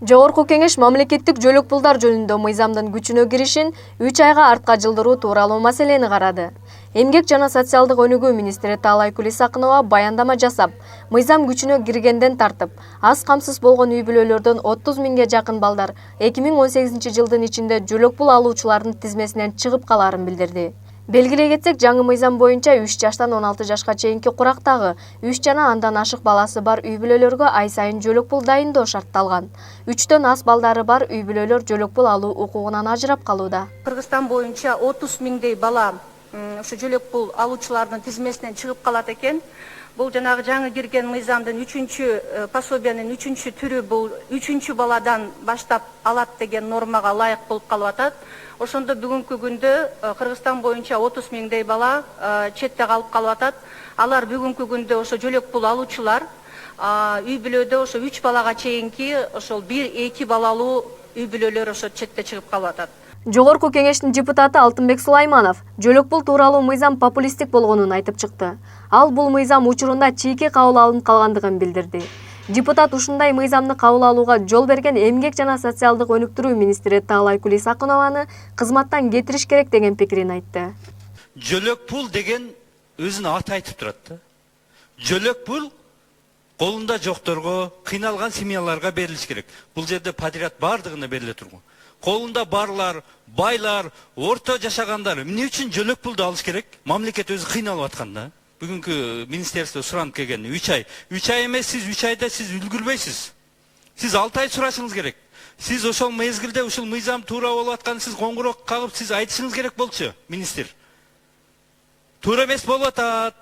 Жогорку кеңеш мамлекеттик жөлөк пулдар жөнүндө мыйзамдын күчүнө киришин 3 айга артка жылдыруу тууралуу маселени карады. Эмгек жана социалдык өнүгүү министри Таалайкүл Исакынова баяндама жасап, мыйзам күчүнө киргенден тартып, аз камсыз болгон үй бүлөлөрдөн 30 миңге жакын балдар 2018 жылдын ичинде жөлөк пул алуучулардын тизмесинен чыгып калаарын билдирди. Белгилей кетсек, жаңы мыйзам боюнча 3 жаштан 16 жашка чейинки курактагы 3 жана андан ашык баласы бар үй бүлөлөргө ай сайын жөлөк пул дайындоо шартталган. 3төн аз балдары бар үй бүлөлөр жөлөк пул алуу укугунан ажырап калууда. Кыргызстан боюнча 30 миңдей бала ушу жөлөк пул алуучулардын тизмесинен чыгып калат экен. Бул жанагы жаңы кирген мыйзамдын 3-чү пособиянын 3-чү түрү бул 3-чү баладан баштап алат деген нормага ылайык болуп калып атат. Ошондо бүгүнкү күндө Кыргызстан боюнча 30 миңдей бала четте калып атат. Алар бүгүнкү күндө ошо жөлөк пул алуучулар үй бүлөдө ошо 3 балага чейинки ошол 1-2 балалуу үй бүлөлөр ошо четте чыгып калып атат. Жогорку кеңештин депутаты Алтынбек Сулайманов жөлөк пул тууралуу мыйзам популисттик болгонун айтып чыкты. Ал бул мыйзам учурунда чийки кабыл алынып калгандыгын билдирди. Депутат ушундай мыйзамды кабыл алууга жол берген эмгек жана социалдык өнүктүрүү министри Таалайкүл Исакынованы кызматтан кетириш керек деген пикирин айтты. Жөлөк пул деген өзүнүн аты айтып турат да. Жөлөк пул колунда жокторго, кыйналган семьяларга берилиш керек. Бул жерде подряд бардыгына бериле турган. Колунда барлар, байлар, орто жашагандар эмне үчүн жөлөк пулду алыш керек? Мамлекет өзү кыйналып атканда. Бүгүнкү министерство суранып келген 3 ай. 3 ай эмес, сиз 3 айда сиз үлгүрбөйсүз. Сиз 6 ай сурашыңыз керек. Сиз ошол мезгилде ушул мыйзам туура болуп атканын сиз коңгурок кагып сиз айтышыңыз керек болчу, министр. Туура эмес болуп атат.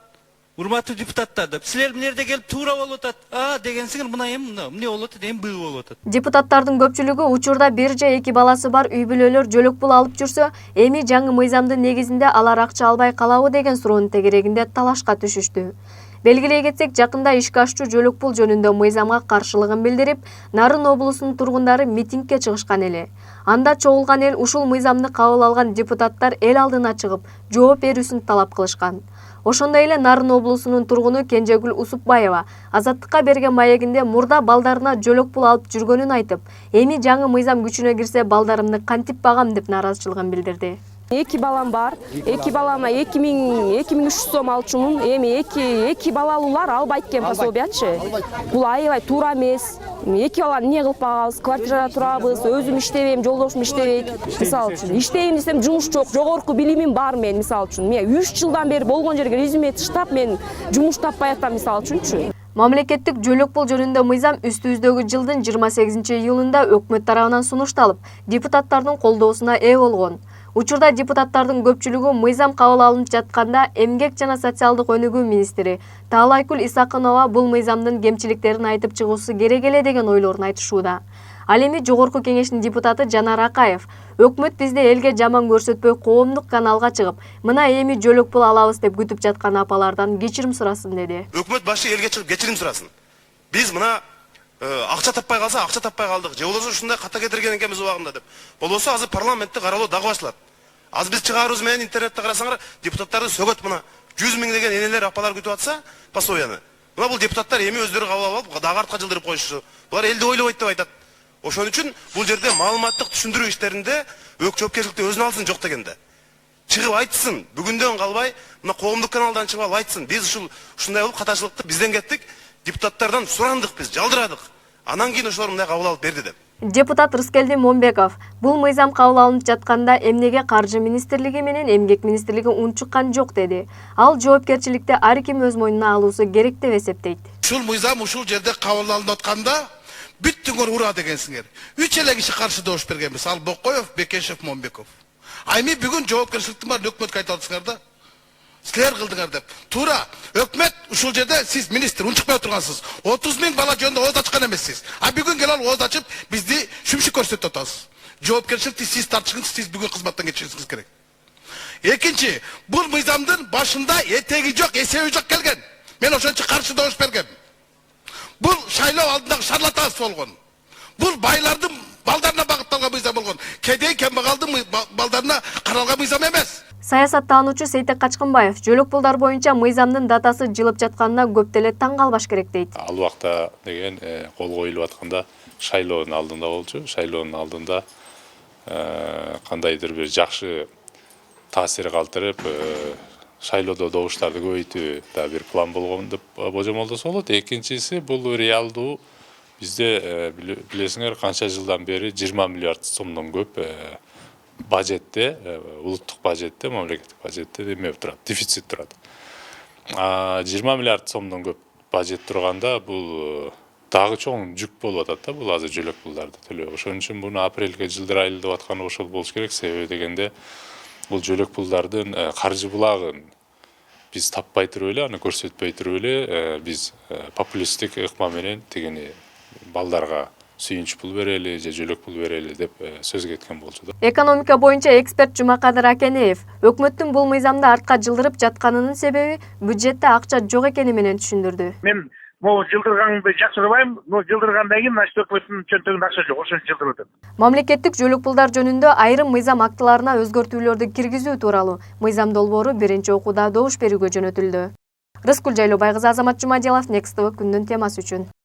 Урматтуу депутаттар деп, силер эмнерде келип туура болуп атат. Дегенсиңер мына эмне болуп атат, эми бүү болуп атат. Депутаттардын көпчүлүгү учурда 1 же 2 баласы бар үй бүлөлөр жөлөк пул алып жүрсө, эми жаңы мыйзамдын негизинде алар акча албай калабы деген суроонун тегерегинде талашка түшүштү. Белгилей кетсек, жакында ишке ашчу жөлөк пул жөнүндө мыйзамга каршылыгын билдирип, Нарын облусунун тургундары митингге чыгышкан эле. Анда чогулган эл ушул мыйзамды кабыл алган депутаттар эл алдына чыгып, жооп берүүсүн талап кылышкан. Ошондой эле Нарын облусунун тургуну Кенжегүл Усупбаева Азаттыкка берген маегинде мурда балдарына жөлөк пул алып жүргөнүн айтып, эми жаңы мыйзам күчүнө кирсе балдарымды кантип багам деп нааразычылыгын билдирди. 2 балам бар. 2 балама 2300 сом алчумун. Эми 2 балалуулар албайт экен пособиячы. Бул аябай туура эмес. 2 баланы эмне кылып багабыз? Квартирада турабыз, өзүм иштебейм, жолдошум иштебейт. Мисалы үчүн, иштейм десем жумуш жок, жогорку билимим бар мен мисалы үчүн. Мен 3 жылдан бери болгон жерге резюме таштап мен жумуш таппай атам мисалы үчүнчү. Мамлекеттик жөлөк пул жөнүндө мыйзам үстүбүздөгү жылдын 28-июлунда өкмөт тарабынан сунушталып, депутаттардын колдоосуна ээ болгон. Учурда депутаттардын көпчүлүгү мыйзам кабыл алынып жатканда эмгек жана социалдык өнүгүү министри Таалайкүл Исакынова бул мыйзамдын кемчиликтерин айтып чыгуусу керек эле деген ойлорун айтышууда. Ал эми Жогорку кеңештин депутаты Жанар Акаев өкмөт бизди элге жаман көрсөтпөй коомдук каналга чыгып, мына эми жөлөк пул алабыз деп күтүп жаткан апалардан кечирим сурасын деди. Өкмөт башы элге чыгып кечирим сурасын. Биз мына акча таппай калса, акча таппай калдык. Же болбосо ушундай ката кетирген экенбиз убагында деп. Болбосо азыр парламентте каралоо дагы башталат. Аз биз чыгарыбыз менен интернетте карасаңар, депутаттарды сөгөт мына 100 миң деген энелер апалар күтүп атса, пособияны. Мына бул депутаттар эми өздөрү кабыл алып, дагы артка жылдырып коюшу. Булар элди ойлобойт деп айтат. Ошон үчүн бул жерде маалыматтык түшүндүрүү иштеринде жоопкерчиликти өзүнө алсын жок дегенде. Чыгып айтсын, бүгүндөн калбай, мына коомдук каналдан чыгып алып айтсын. Биз ушундай болуп катачылыкты бизден кеттик, депутаттардан сурандык биз, жалдырадык. Анан кийин ошолор мындай кабыл алып берди деп. Депутат Рыскелди Момбеков бул мыйзам кабыл алынып жатканда эмнеге каржы министрлиги менен эмгек министрлиги унчуккан жок деди. Ал жоопкерчиликти ар ким өз мойнуна алуусу керек деп эсептейт. Ушул мыйзам ушул жерде кабыл алынып атканда бүттүңөр ура дегенсиңер. 3 эле киши каршы добуш бергенбиз. Ал Бокоев, Бекешев, Момбеков. Эми бүгүн жоопкерчиликтин баарын өкмөткө айтып атсыңар да. Силер кылдыңар деп. Туура, өкмөт ушул жерде сиз министр унчукпай отургансыз. 30 миң бала жөнүндө ооз ачкан эмессиз. Бүгүн келип ооз ачып бизди шүмшүк көрсөтүп атасыз. Жоопкерчиликти сиз тартышыңыз, сиз бүгүн кызматтан кетишиңиз керек. Экинчи, бул мыйзамдын башында этеги жок, эсеби жок келген. Мен ошон үчүн каршы добуш бергем. Бул шайлоо алдындагы шарлатанство болгон. Бул байлардын балдарына багытталган мыйзам болгон. Кедей кембагалдын балдарына каралган мыйзам эмес. Саясаттануучу Сейтек Качкынбаев жөлөк пулдар боюнча мыйзамдын датасы жылып жатканына көп деле таң калбаш керек дейт. Ал убакта деген кол коюлуп атканда шайлоонун алдында болчу. Шайлоонун алдында кандайдыр бир жакшы таасир калтырып, шайлоодо добуштарды көбөйтүү да бир план болгон деп божомолдосо болот. Экинчиси бул реалдуу бизде билесиңер канча жылдан бери 20 миллиард сомдон көп бажетте, улуттук бажетте, мамлекеттик бажетте неме турат, дефицит турат. 20 миллиард сомдон көп бажет турганда бул дагы чоң жүк болуп атат да, бул азыр жөлөк пулдарды төлөө. Ошон үчүн буну апрелге жылдырайлы деп атканы ошол болуш керек. Себеби дегенде бул жөлөк пулдардын каржы булагын биз таппай туруп эле, аны көрсөтпөй туруп эле биз популисттик ыкма менен тигини балдарга сүйүнч пул берели же жөлөк пул берели деп сөз кеткен болчу да. Экономика боюнча эксперт Жумакадыр Акенеев өкмөттүн бул мыйзамды артка жылдырып жатканынын себеби бюджетте акча жок экени менен түшүндүрдү. Мен могу жылдырганды жакшырбайм, но жылдыргандан кийин значит өкмөттүн чөнтөгүндө акча жок, ошон үчүн жылдырып атам. Мамлекеттик жөлөк пулдар жөнүндө айрым мыйзам актыларына өзгөртүүлөрдү киргизүү тууралуу мыйзам долбоору биринчи окууда добуш берүүгө жөнөтүлдү. Рыскүл Жайлообай кызы, Азамат Жумадилов, Next TV күндүн темасы үчүн.